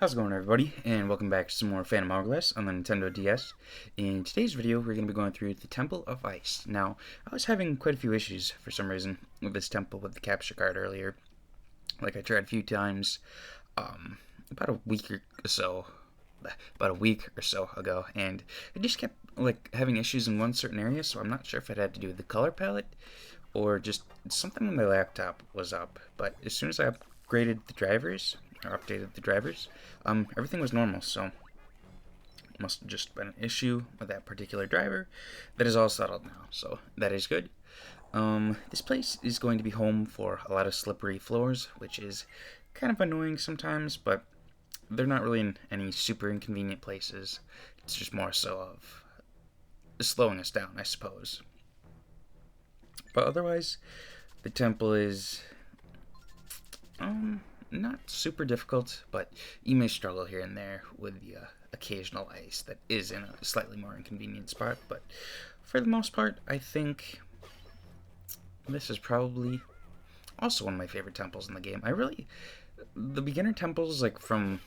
How's it going, everybody, and welcome back to some more Phantom Hourglass on the Nintendo DS. In today's video, we're going to be going through the Temple of Ice. Now, I was having quite a few issues for some reason with this temple with the capture card earlier. Like, I tried a few times, about a week or so, ago, and I just kept, having issues in one certain area, so I'm not sure if it had to do with the color palette or just something on my laptop was up. But as soon as I upgraded the drivers, or updated the drivers, everything was normal, so it must have just been an issue with that particular driver. That is all settled now, so that is good. This place is going to be home for a lot of slippery floors, which is kind of annoying sometimes, but they're not really in any super inconvenient places. It's just more so of slowing us down, I suppose. But otherwise, the temple is not super difficult, but you may struggle here and there with the occasional ice that is in a slightly more inconvenient spot. But for the most part, I think this is probably also one of my favorite temples in the game. The beginner temples, like from,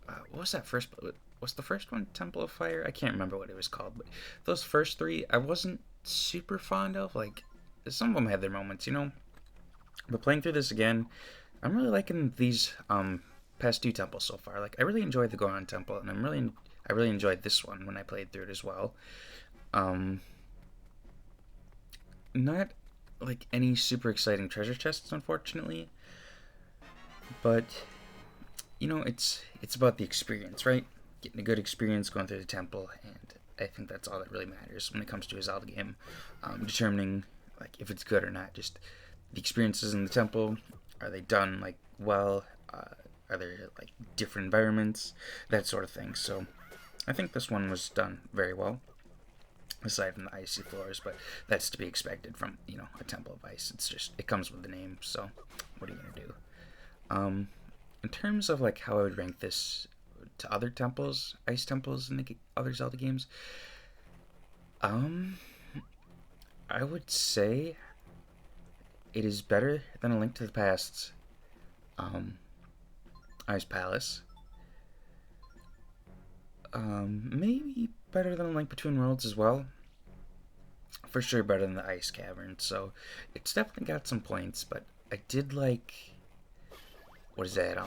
what was that first, what's the first one? Temple of Fire? I can't remember what it was called, but those first three, I wasn't super fond of. Like, some of them had their moments, you know? But playing through this again, I'm really liking these past two temples so far. Like, I really enjoyed the Goron Temple, and I really enjoyed this one when I played through it as well. Not like any super exciting treasure chests, unfortunately, but you know, it's about the experience, right? Getting a good experience going through the temple, and I think that's all that really matters when it comes to a Zelda game. Determining like if it's good or not. Just the experiences in the temple, are they done like well? Are there like different environments, that sort of thing. So I think this one was done very well, aside from the icy floors, but that's to be expected from, you know, a temple of ice. It comes with the name. So what are you gonna do? In terms of like how I would rank this to other temples, ice temples in the other Zelda games, um, I would say it is better than A Link to the Past's Ice Palace. Maybe better than A Link Between Worlds as well. For sure better than the Ice Cavern. So it's definitely got some points, but I did like, what is that?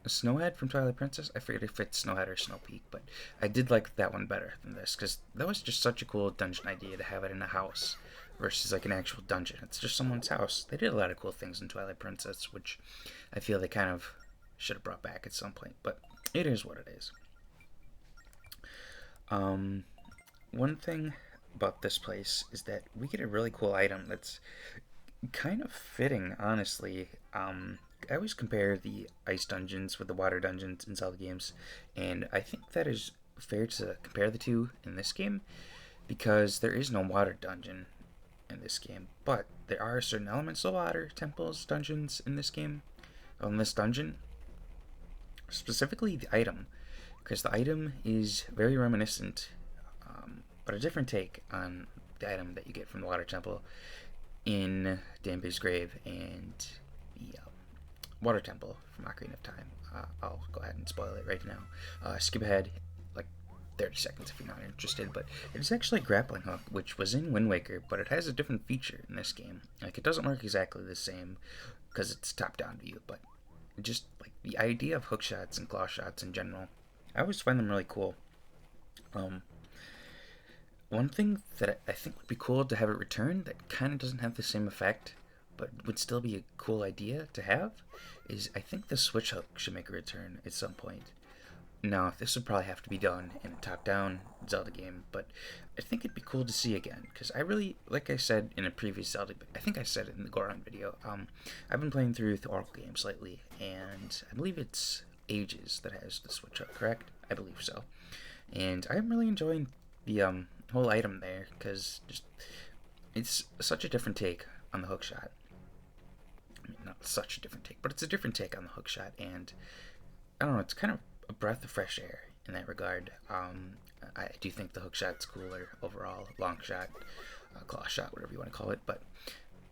Snowhead from Twilight Princess. I forget if it's Snowhead or Snow Peak, but I did like that one better than this because that was just such a cool dungeon idea to have it in a house versus like an actual dungeon. It's just someone's house. They did a lot of cool things in Twilight Princess, which I feel they kind of should have brought back at some point, but it is what it is. One thing about this place is that we get a really cool item that's kind of fitting, honestly. I always compare the ice dungeons with the water dungeons in Zelda games, and I think that is fair to compare the two in this game because there is no water dungeon in this game, but there are certain elements of water temples, dungeons in this game, in this dungeon, specifically the item, because the item is very reminiscent, but a different take on the item that you get from the water temple in Danby's Grave and the Water Temple from Ocarina of Time. I'll go ahead and spoil it right now. Skip ahead like 30 seconds if you're not interested, but it's actually a grappling hook, which was in Wind Waker, but it has a different feature in this game. Like, it doesn't work exactly the same because it's top-down view, but just like the idea of hook shots and claw shots in general, I always find them really cool. One thing that I think would be cool to have it return that kind of doesn't have the same effect, but would still be a cool idea to have, is I think the switch hook should make a return at some point. Now, this would probably have to be done in a top-down Zelda game, but I think it'd be cool to see again, because I really, like I said in a previous Zelda, I think I said it in the Goron video, I've been playing through the Oracle games lately, and I believe it's Ages that has the switch hook, correct? I believe so. And I'm really enjoying the whole item there, because just it's such a different take on the hook shot. I mean, not such a different take, but it's a different take on the hook shot, and I don't know, it's kind of a breath of fresh air in that regard. I do think the hook shot's cooler overall, long shot, claw shot, whatever you want to call it, but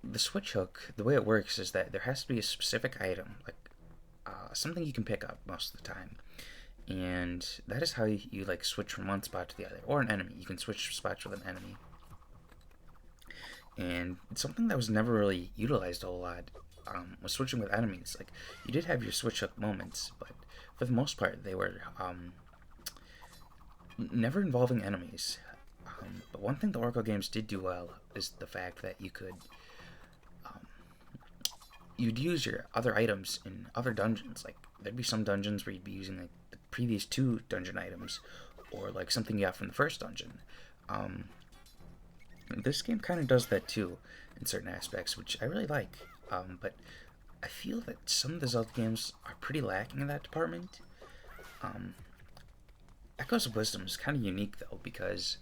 the switch hook, the way it works is that there has to be a specific item, like something you can pick up most of the time, and that is how you like switch from one spot to the other, or an enemy. You can switch spots with an enemy, and it's something that was never really utilized a whole lot. Was switching with enemies. Like you did have your switch up moments, but for the most part, they were never involving enemies. But one thing the Oracle games did do well is the fact that um, you'd use your other items in other dungeons. Like there'd be some dungeons where you'd be using like the previous two dungeon items, or like something you got from the first dungeon. Um, this game kind of does that too in certain aspects, which I really like. But I feel that some of the Zelda games are pretty lacking in that department. Um, Echoes of Wisdom is kind of unique though, because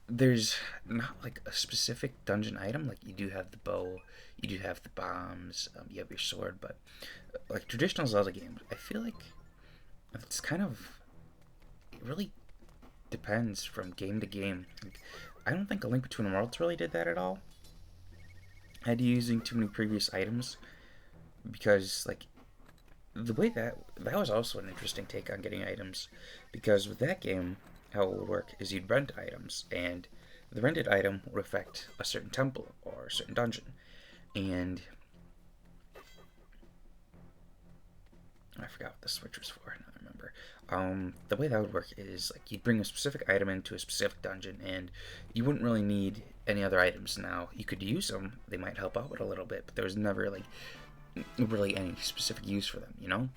there's not like a specific dungeon item. Like you do have the bow, you do have the bombs, you have your sword, but like traditional Zelda games, I feel like it's kind of, it really depends from game to game. Like, I don't think A Link Between Worlds really did that at all. Had you using too many previous items, because like the way that was also an interesting take on getting items, because with that game, how it would work is you'd rent items, and the rented item would affect a certain temple or a certain dungeon, and I forgot what the switch was for. I don't remember. The way that would work is like you'd bring a specific item into a specific dungeon, and you wouldn't really need any other items. Now you could use them; they might help out with a little bit, but there was never like really any specific use for them, you know.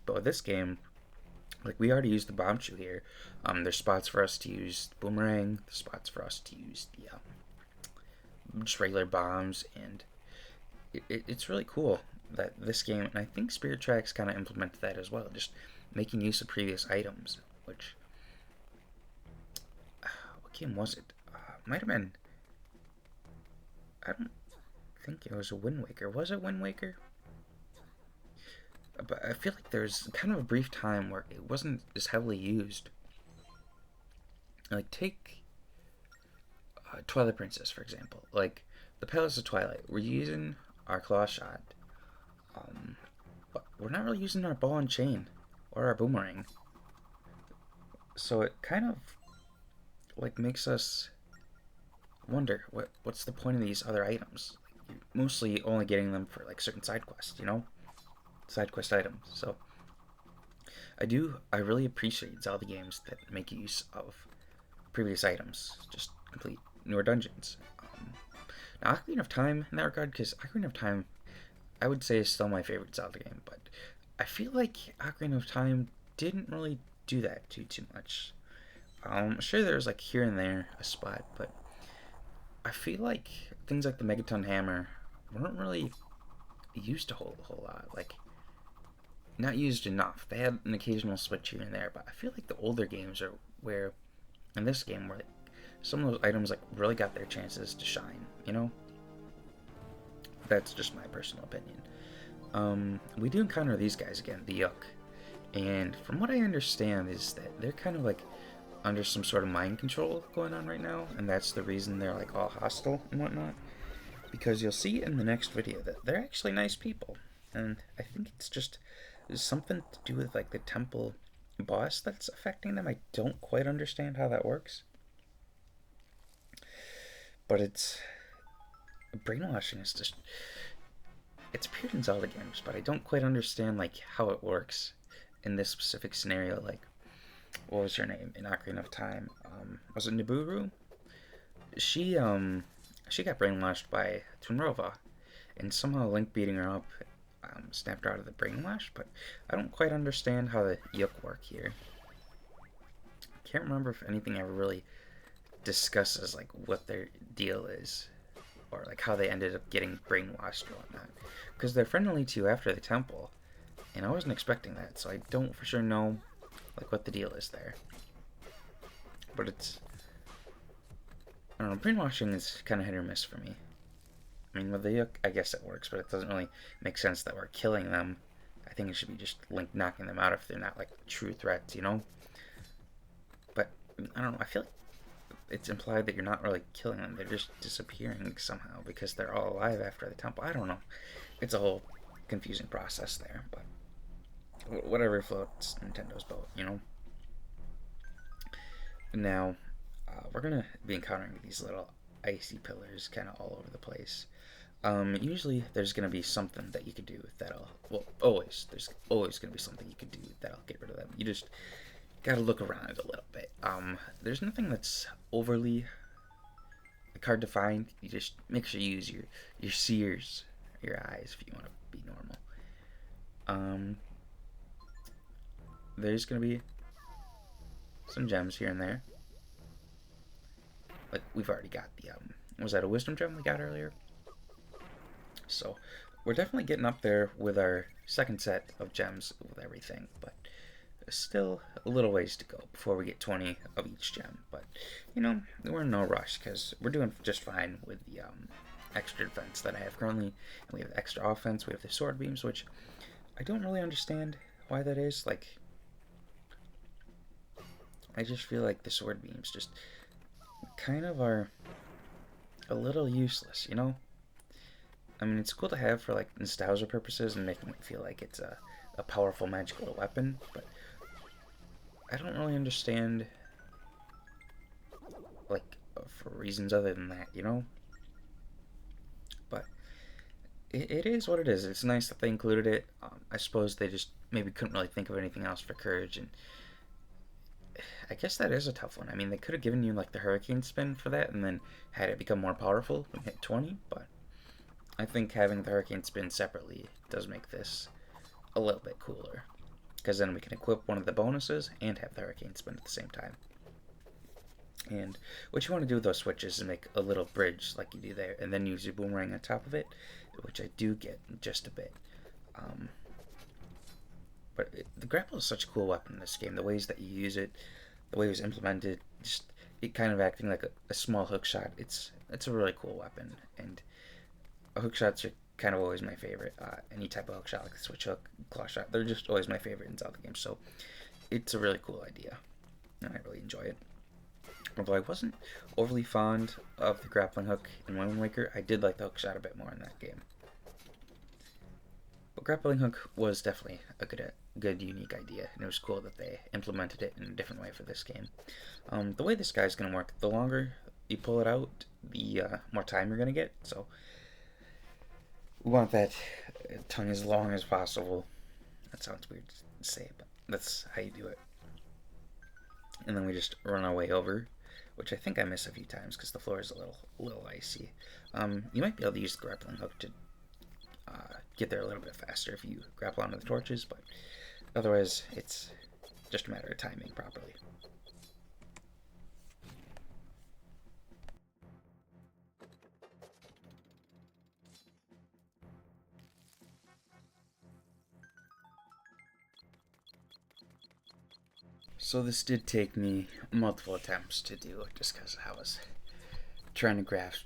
But with this game, like we already used the bomb shoe here. There's spots for us to use the boomerang. There's spots for us to use the just regular bombs, and it's really cool that this game, and I think Spirit Tracks kind of implemented that as well, just making use of previous items. Which what game was it? Might have been. I don't think it was a Wind Waker. Was it Wind Waker? But I feel like there's kind of a brief time where it wasn't as heavily used. Like take Twilight Princess for example. Like the Palace of Twilight, we're using our claw shot, but we're not really using our ball and chain or our boomerang. So it kind of like makes us wonder what's the point of these other items. You're mostly only getting them for like certain side quests, you know, side quest items. So I really appreciate Zelda games that make use of previous items, just complete newer dungeons. Now Ocarina of Time in that regard, because Ocarina of Time I would say is still my favorite Zelda game, but I feel like Ocarina of Time didn't really do that too much. Sure there's like here and there a spot, but I feel like things like the Megaton Hammer weren't really used a whole lot. Like not used enough. They had an occasional switch here and there, but I feel like the older games are where, in this game, where like, some of those items like really got their chances to shine. You know, that's just my personal opinion. We do encounter these guys again, the Yook, and from what I understand is that they're kind of like under some sort of mind control going on right now, and that's the reason they're like all hostile and whatnot. Because you'll see in the next video that they're actually nice people, and I think it's just something to do with like the temple boss that's affecting them. I don't quite understand how that works, but it's brainwashing is just it's appeared in Zelda games, but I don't quite understand like how it works in this specific scenario. Like, what was her name in Ocarina of Time? Was it Niburu? She she got brainwashed by Twinrova, and somehow Link beating her up snapped her out of the brainwash. But I don't quite understand how the Yook work here. Can't remember if anything ever really discusses like what their deal is, or like how they ended up getting brainwashed or whatnot. Because they're friendly to you after the temple, and I wasn't expecting that, so I don't for sure know like what the deal is there. But it's, I don't know, brainwashing is kind of hit or miss for me. I mean, with the Yook, I guess it works, but it doesn't really make sense that we're killing them. I think it should be just Link knocking them out if they're not like true threats, you know? But I don't know, I feel like it's implied that you're not really killing them, they're just disappearing somehow because they're all alive after the temple. I don't know. It's a whole confusing process there, but whatever floats Nintendo's boat, you know. Now, we're gonna be encountering these little icy pillars kind of all over the place. Usually there's gonna be something that you could do that'll, well, always, there's always gonna be something you could do that'll get rid of them. You just gotta look around it a little bit. There's nothing that's overly hard to find. You just make sure you use your seers, your eyes, if you want to be normal. There's gonna be some gems here and there. Like we've already got the was that a wisdom gem we got earlier? So we're definitely getting up there with our second set of gems with everything, but still a little ways to go before we get 20 of each gem. But you know, we're in no rush because we're doing just fine with the extra defense that I have currently, and we have extra offense. We have the sword beams, which I don't really understand why that is. Like, I just feel like the sword beams just kind of are a little useless, you know? I mean, it's cool to have for like nostalgia purposes and making it feel like it's a powerful magical weapon, but I don't really understand, like, for reasons other than that, you know? But it is what it is. It's nice that they included it. I suppose they just maybe couldn't really think of anything else for courage, and I guess that is a tough one. I mean, they could have given you like the hurricane spin for that and then had it become more powerful and hit 20, but I think having the hurricane spin separately does make this a little bit cooler, because then we can equip one of the bonuses and have the hurricane spin at the same time. And what you want to do with those switches is make a little bridge like you do there, and then use your boomerang on top of it, which I do get in just a bit. But the grapple is such a cool weapon in this game. The ways that you use it, the way it was implemented, just it kind of acting like a small hook shot. It's a really cool weapon, and hook shots are kind of always my favorite. Any type of hook shot, like the switch hook, claw shot, they're just always my favorite in Zelda games. So it's a really cool idea, and I really enjoy it. Although I wasn't overly fond of the grappling hook in Wind Waker, I did like the hook shot a bit more in that game. But grappling hook was definitely a good unique idea, and it was cool that they implemented it in a different way for this game. The way this guy's going to work, the longer you pull it out, the more time you're going to get. So we want that tongue as long as possible. That sounds weird to say, but that's how you do it. And then we just run our way over, which I think I miss a few times because the floor is a little icy. You might be able to use the grappling hook to get there a little bit faster if you grapple onto the torches, but otherwise it's just a matter of timing properly. So this did take me multiple attempts to do, just because I was trying to grasp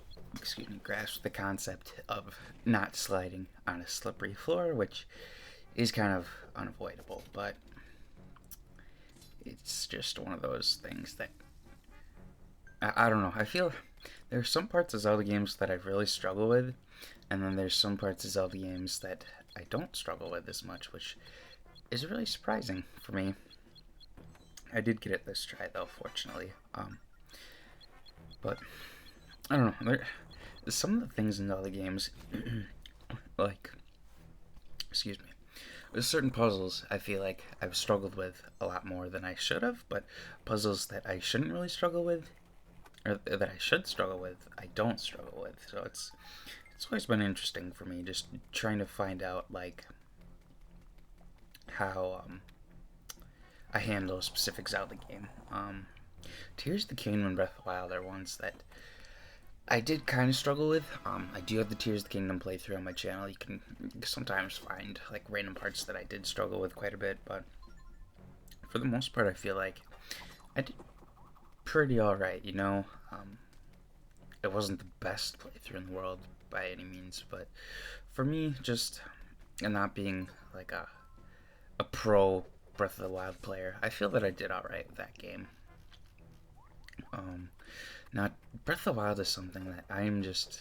the concept of not sliding on a slippery floor, which is kind of unavoidable, but it's just one of those things that I don't know. I feel there's some parts of Zelda games that I really struggle with, and then there's some parts of Zelda games that I don't struggle with as much, which is really surprising for me. I did get it this try though, fortunately. But I don't know. Some of the things in Zelda games, like, excuse me, there's certain puzzles I feel like I've struggled with a lot more than I should have, but puzzles that I shouldn't really struggle with, or that I should struggle with, I don't struggle with. So it's always been interesting for me just trying to find out like how I handle a specific Zelda game. Tears of the Kingdom and Breath of the Wild are ones that I did kind of struggle with. I do have the Tears of the Kingdom playthrough on my channel. You can sometimes find like random parts that I did struggle with quite a bit, but for the most part I feel like I did pretty alright, you know. It wasn't the best playthrough in the world by any means, but for me, just not being like a pro Breath of the Wild player, I feel that I did alright with that game. Now, Breath of the Wild is something that I'm just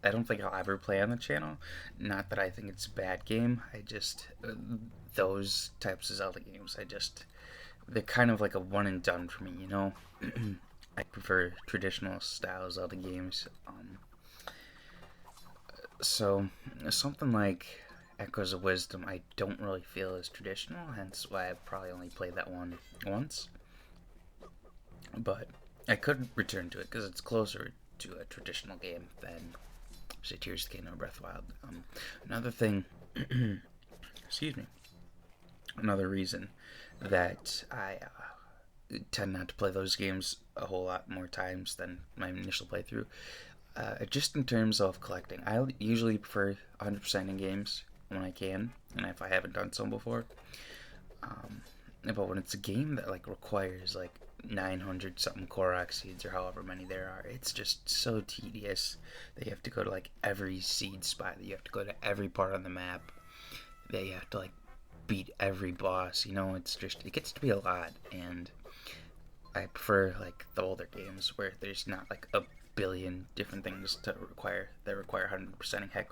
I don't think I'll ever play on the channel. Not that I think it's a bad game. I just those types of Zelda games. They're kind of like a one and done for me. You know, I prefer traditional style Zelda games. So something like Echoes of Wisdom, I don't really feel is traditional. Hence why I've probably only played that one once. But I could return to it because it's closer to a traditional game than say Tears of the Kingdom or Breath of the Wild. Another thing, excuse me, another reason that I tend not to play those games a whole lot more times than my initial playthrough. Just in terms of collecting, I usually prefer 100% in games when I can, and if I haven't done so before. Um, but when it's a game that like requires like 900 something Korok seeds or however many there are, it's just so tedious that you have to go to like every seed spot, that you have to go to every part on the map, that you have to like beat every boss. You know, it gets to be a lot, and I prefer like the older games where there's not like a billion different things that require 100%ing. Heck,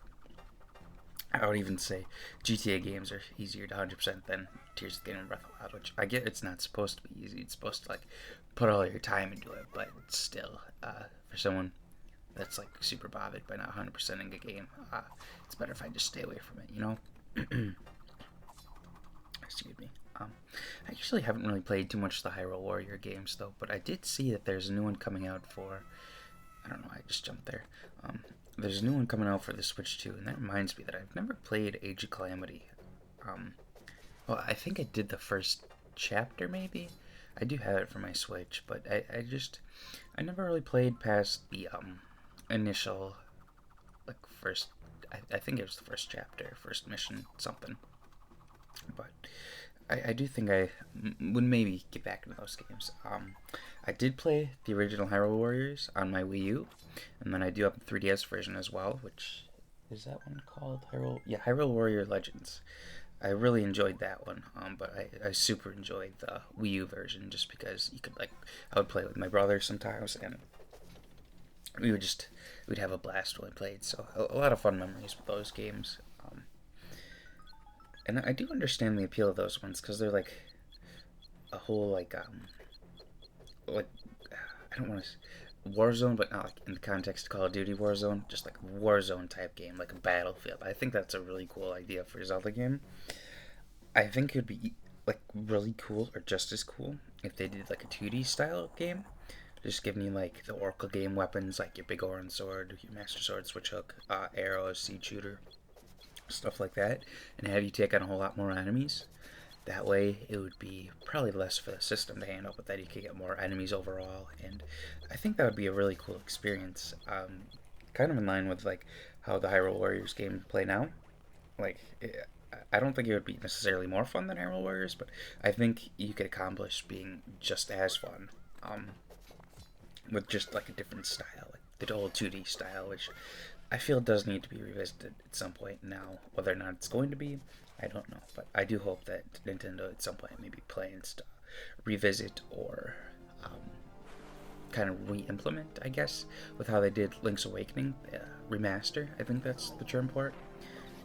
I would even say GTA games are easier to 100% than Tears of the Kingdom and Breath of the Wild, which I get it's not supposed to be easy. It's supposed to like put all your time into it, but still, for someone that's like super bothered by not 100%ing a game, it's better if I just stay away from it, you know? Excuse me. I actually haven't really played too much of the Hyrule Warrior games though, but I did see that there's a new one coming out for. I don't know. I just jumped there. There's a new one coming out for the Switch too, and that reminds me that I've never played Age of Calamity. Um, well, I think I did the first chapter maybe. I do have it for my Switch, but I never really played past the initial like first. I think it was the first chapter, first mission, something. But I do think would maybe get back into those games. I did play the original Hyrule Warriors on my Wii U, and then I do have the 3DS version as well, which is that one called Hyrule? Yeah, Hyrule Warrior Legends. I really enjoyed that one, but I super enjoyed the Wii U version just because you could like I would play with my brother sometimes, and we would just we'd have a blast when we played. So a lot of fun memories with those games. And I do understand the appeal of those ones because they're like a whole like I don't want to Warzone, but not like in the context of Call of Duty Warzone, just like Warzone type game, like a battlefield. I think that's a really cool idea for a Zelda game. I think it would be like really cool or just as cool if they did like a 2D style game. Just giving you like the Oracle game weapons, like your big orange sword, your master sword, switch hook, arrows, seed shooter, stuff like that, and have you take on a whole lot more enemies. That way, it would be probably less for the system to handle, but that you could get more enemies overall, and I think that would be a really cool experience. Kind of in line with like how the Hyrule Warriors game play now. Like, I don't think it would be necessarily more fun than Hyrule Warriors, but I think you could accomplish being just as fun, with just like a different style, like the old 2D style, which I feel does need to be revisited at some point now. Whether or not it's going to be, I don't know. But I do hope that Nintendo at some point maybe plans to revisit or kind of re-implement, I guess, with how they did Link's Awakening, remaster. I think that's the term for it.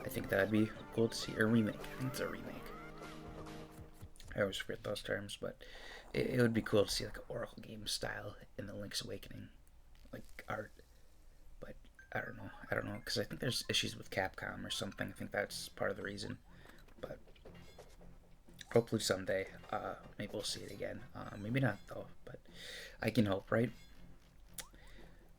I think that'd be cool to see. Or remake. I think it's a remake. I always forget those terms, but it would be cool to see like an Oracle game style in the Link's Awakening, like art. But I don't know, because I think there's issues with Capcom or something. I think that's part of the reason. But hopefully someday, maybe we'll see it again. Maybe not though, but I can hope, right?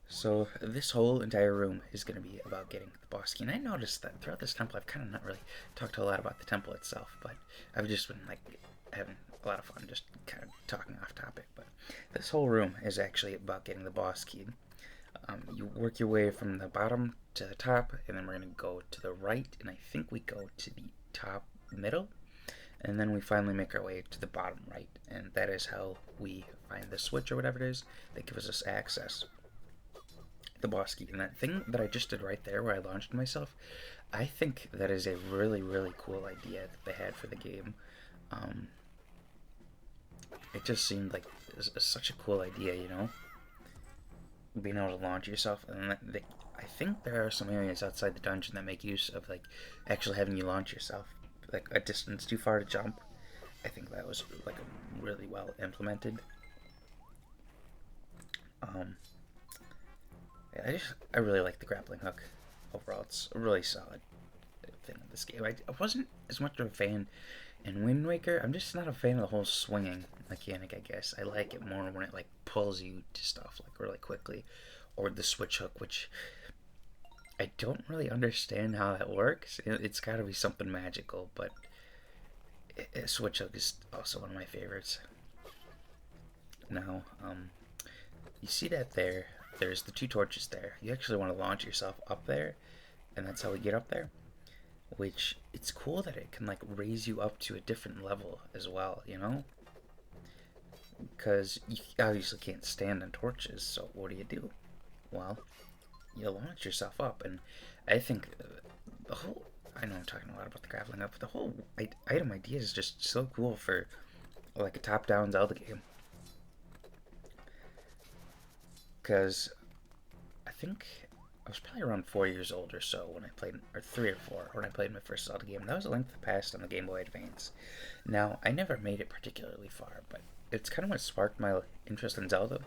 So this whole entire room is going to be about getting the boss key. And I noticed that throughout this temple, I've kind of not really talked a lot about the temple itself, but I've just been like having a lot of fun just kind of talking off topic. But this whole room is actually about getting the boss key. You work your way from the bottom to the top, and then we're going to go to the right, and I think we go to the top middle, and then we finally make our way to the bottom right, and that is how we find the switch or whatever it is that gives us access the boss key. And that thing that I just did right there where I launched myself, I think that is a really, really cool idea that they had for the game. It just seemed like such a cool idea, you know? being able to launch yourself, and I think there are some areas outside the dungeon that make use of like actually having you launch yourself, like a distance too far to jump. I think that was like really well implemented. Um, I really like the grappling hook. Overall, it's a really solid thing in this game. I wasn't as much of a fan in Wind Waker. I'm just not a fan of the whole swinging mechanic. I guess I like it more when it like pulls you to stuff like really quickly, or the switch hook, which I don't really understand how that works. It's got to be something magical, but switch hook is also one of my favorites. Now, you see that there? There's the two torches there. You actually want to launch yourself up there, and that's how we get up there. Which it's cool that it can like raise you up to a different level as well, you know? Because you obviously can't stand on torches, so what do? Well, you launch yourself up, and I think the whole. I know I'm talking a lot about the grappling up, but the whole item idea is just so cool for like a top-down Zelda game. Because I think I was probably around 4 years old or so when I played, or 3 or 4 when I played my first Zelda game. That was A Link to the Past on the Game Boy Advance. Now I never made it particularly far, but it's kind of what sparked my interest in Zelda.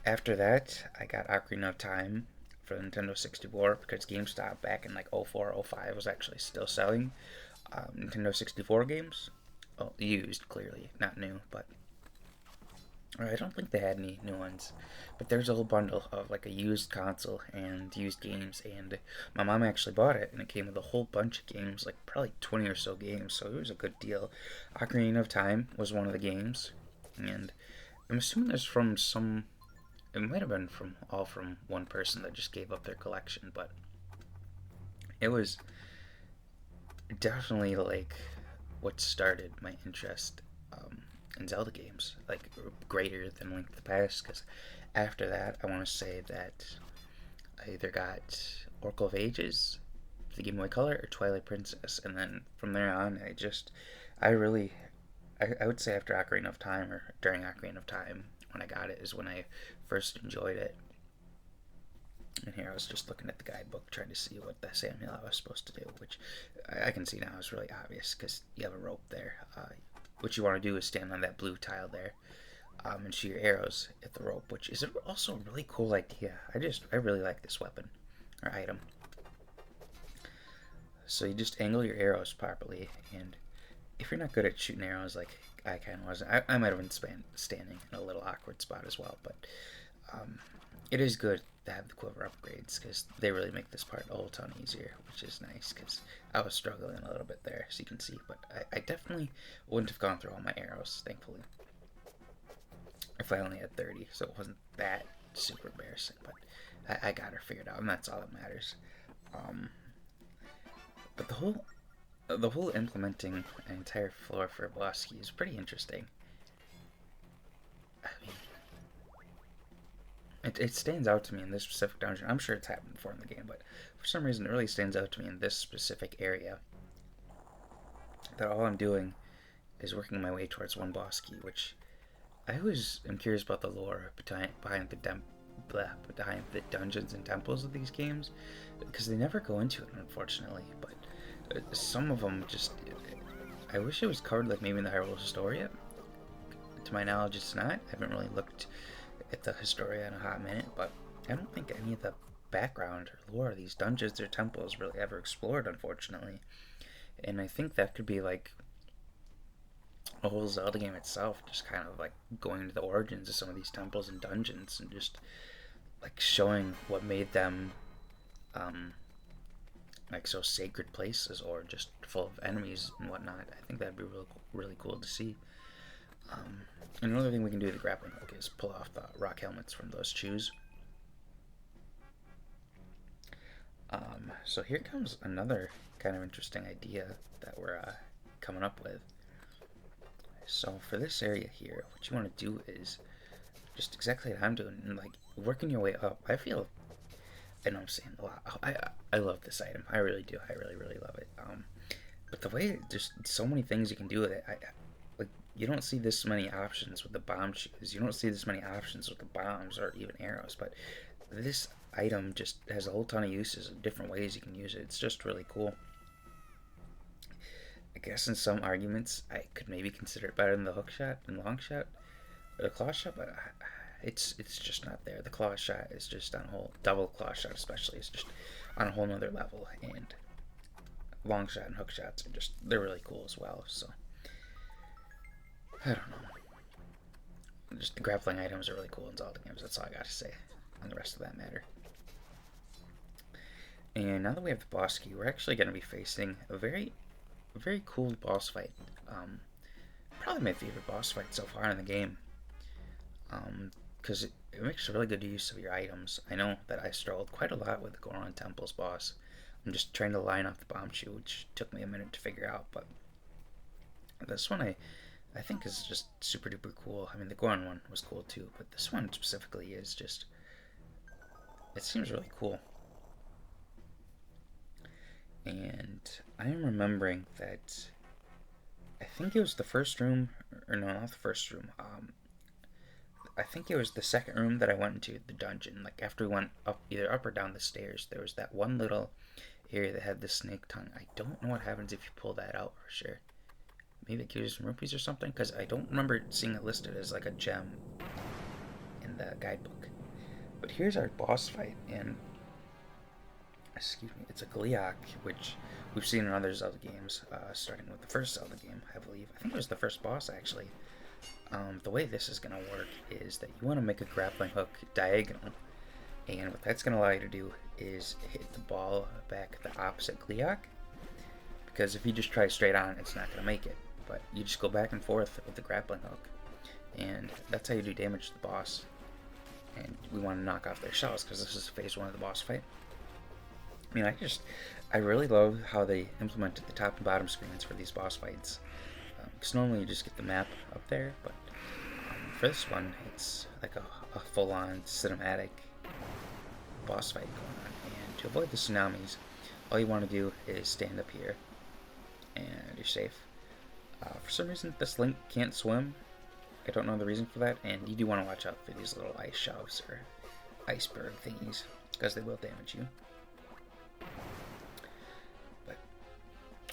After that, I got Ocarina of Time for the Nintendo 64 because GameStop back in like 04, 05 was actually still selling Nintendo 64 games. Well, used, clearly, not new, but I don't think they had any new ones, but there's a whole bundle of like a used console and used games, and my mom actually bought it, and it came with a whole bunch of games, like probably 20 or so games, so it was a good deal. Ocarina of Time was one of the games, and I'm assuming it's from some. It might have been from all from one person that just gave up their collection, but it was definitely like what started my interest in Zelda games, like greater than Link to the Past. Because after that, I want to say that I either got Oracle of Ages, the Game Boy Color, or Twilight Princess, and then from there on, I really, I would say after Ocarina of Time or during Ocarina of Time when I got it is when I first enjoyed it. And here I was just looking at the guidebook trying to see what the Samuel was supposed to do, which I can see now is really obvious because you have a rope there. What you want to do is stand on that blue tile there and shoot your arrows at the rope, which is also a really cool idea. I really like this weapon or item. So you just angle your arrows properly, and if you're not good at shooting arrows like I kind of wasn't, I might have been standing in a little awkward spot as well, but um, it is good to have the quiver upgrades because they really make this part a whole ton easier, which is nice because I was struggling a little bit there, as you can see, but I definitely wouldn't have gone through all my arrows, thankfully, if I only had 30, so it wasn't that super embarrassing, but I got her figured out, and that's all that matters. Um, but the whole implementing an entire floor for a boss key is pretty interesting. I mean, it stands out to me in this specific dungeon. I'm sure it's happened before in the game, but for some reason it really stands out to me in this specific area. That all I'm doing is working my way towards one boss key, which I always am curious about the lore behind the dungeons and temples of these games, because they never go into it, unfortunately. But some of them just, I wish it was covered like maybe in the Hyrule Historia. To my knowledge, it's not. I haven't really looked at the Historia in a hot minute, but I don't think any of the background or lore of these dungeons or temples really ever explored, unfortunately. And I think that could be like a whole Zelda game itself, just kind of like going into the origins of some of these temples and dungeons and just like showing what made them like so sacred places or just full of enemies and whatnot. I think that'd be really cool to see. Um, Another thing we can do with the grappling hook is pull off the rock helmets from those shoes. So here comes another kind of interesting idea that we're coming up with. So for this area here, what you want to do is just exactly what I'm doing, and like working your way up. I know I'm saying a lot. I love this item. I really do. I really love it. But the way just so many things you can do with it. Like you don't see this many options with the bomb shoes. You don't see this many options with the bombs or even arrows. But this item just has a whole ton of uses and different ways you can use it. It's just really cool. I guess in some arguments, I could maybe consider it better than the hook shot and long shot or the claw shot, but it's just not there. The claw shot is just on a whole double claw shot, especially, is just on a whole nother level. And long shot and hook shots are just they're really cool as well. So I don't know. Just the grappling items are really cool in Zelda games. That's all I got to say on the rest of that matter. And now that we have the boss key, we're actually going to be facing a very cool boss fight. Probably my favorite boss fight so far in the game. Because it makes a really good use of your items. I know that I struggled quite a lot with the Goron Temple's boss. I'm just trying to line up the bomb shoe, which took me a minute to figure out. But this one I think is just super duper cool. I mean, the Goron one was cool too, but this one specifically is just, it seems really cool. And I am remembering that I think it was the first room, or no, not the first room. I think it was the second room that I went into the dungeon. Like after we went up, either up or down the stairs, there was that one little area that had the snake tongue. I don't know what happens if you pull that out for sure. Maybe it gives you some rupees or something, because I don't remember seeing it listed as like a gem in the guidebook. But here's our boss fight, and excuse me, it's a Gleeok, which we've seen in other Zelda games, starting with the first Zelda game, I believe. I think it was the first boss, actually. The way this is going to work is that you want to make a grappling hook diagonal, and what that's going to allow you to do is hit the ball back at the opposite Gleeok, because if you just try straight on, it's not going to make it, but you just go back and forth with the grappling hook, and that's how you do damage to the boss. And we want to knock off their shells, because this is phase 1 of the boss fight. I mean, I really love how they implemented the top and bottom screens for these boss fights. Because normally you just get the map up there, but for this one, it's like a full-on cinematic boss fight going on. And to avoid the tsunamis, all you want to do is stand up here, and you're safe. For some reason, this Link can't swim. I don't know the reason for that, and you do want to watch out for these little ice shoves or iceberg thingies, because they will damage you. But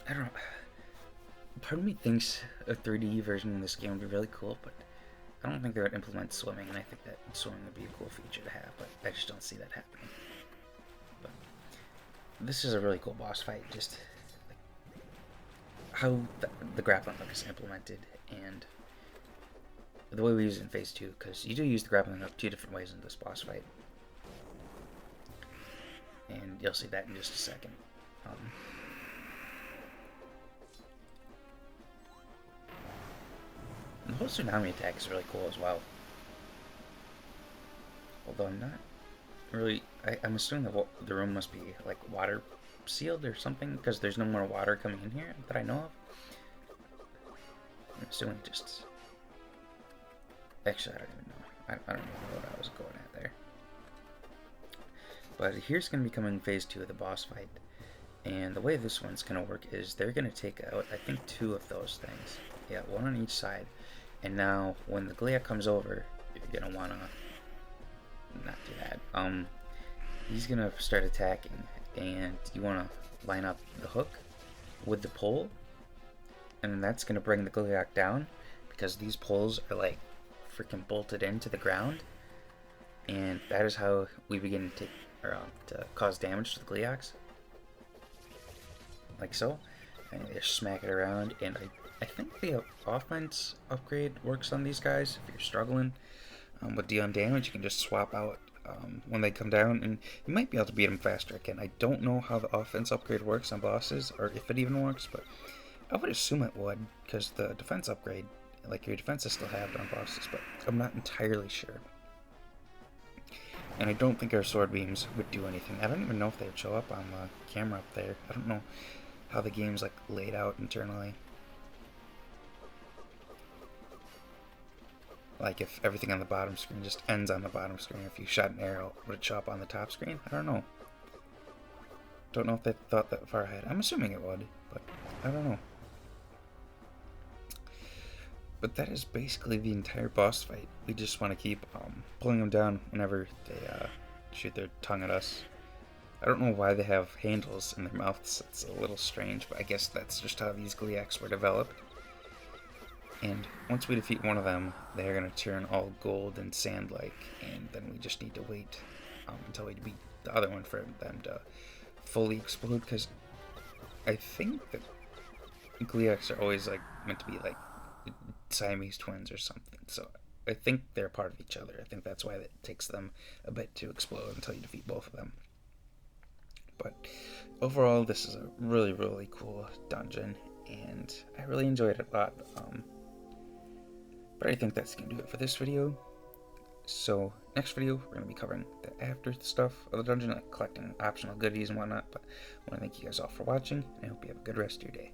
I don't know. Part of me thinks a 3D version of this game would be really cool, but I don't think they would implement swimming, and I think that swimming would be a cool feature to have, but I just don't see that happening. But this is a really cool boss fight, just like how the grappling hook is implemented, and the way we use it in phase 2, because you do use the grappling hook 2 different ways in this boss fight. And you'll see that in just a second. The whole tsunami attack is really cool as well. Although I'm not really... I'm assuming the room must be like water sealed or something, because there's no more water coming in here that I know of. I'm assuming just... Actually, I don't even know. I don't know what I was going at there. But here's going to be coming phase 2 of the boss fight. And the way this one's going to work is they're going to take out, I think, 2 of those things. Yeah, 1 on each side. And now, when the Gleeok comes over, you're going to want to not do that. He's going to start attacking. And you want to line up the hook with the pole. And that's going to bring the Gleeok down, because these poles are like freaking bolted into the ground, and that is how we begin to cause damage to the Gleeoks, like so. And they just smack it around, and I think the offense upgrade works on these guys. If you're struggling with dealing damage, you can just swap out when they come down, and you might be able to beat them faster. Again, I don't know how the offense upgrade works on bosses, or if it even works, but I would assume it would, because the defense upgrade, like, your defense is still halved on bosses, but I'm not entirely sure. And I don't think our sword beams would do anything. I don't even know if they would show up on the camera up there. I don't know how the game's like laid out internally. Like if everything on the bottom screen just ends on the bottom screen. If you shot an arrow, would it show up on the top screen? I don't know. Don't know if they thought that far ahead. I'm assuming it would, but I don't know. But that is basically the entire boss fight. We just want to keep pulling them down whenever they shoot their tongue at us. I don't know why they have handles in their mouths. It's a little strange, but I guess that's just how these Gleeoks were developed. And once we defeat one of them, they're going to turn all gold and sand-like, and then we just need to wait until we beat the other one for them to fully explode, because I think that Gleeoks are always like meant to be like Siamese twins or something, so I think they're part of each other. I think that's why it takes them a bit to explode until you defeat both of them. But overall, this is a really, really cool dungeon, and I really enjoyed it a lot. But I think that's going to do it for this video. So, next video, we're going to be covering the after stuff of the dungeon, like collecting optional goodies and whatnot. But I want to thank you guys all for watching, and I hope you have a good rest of your day.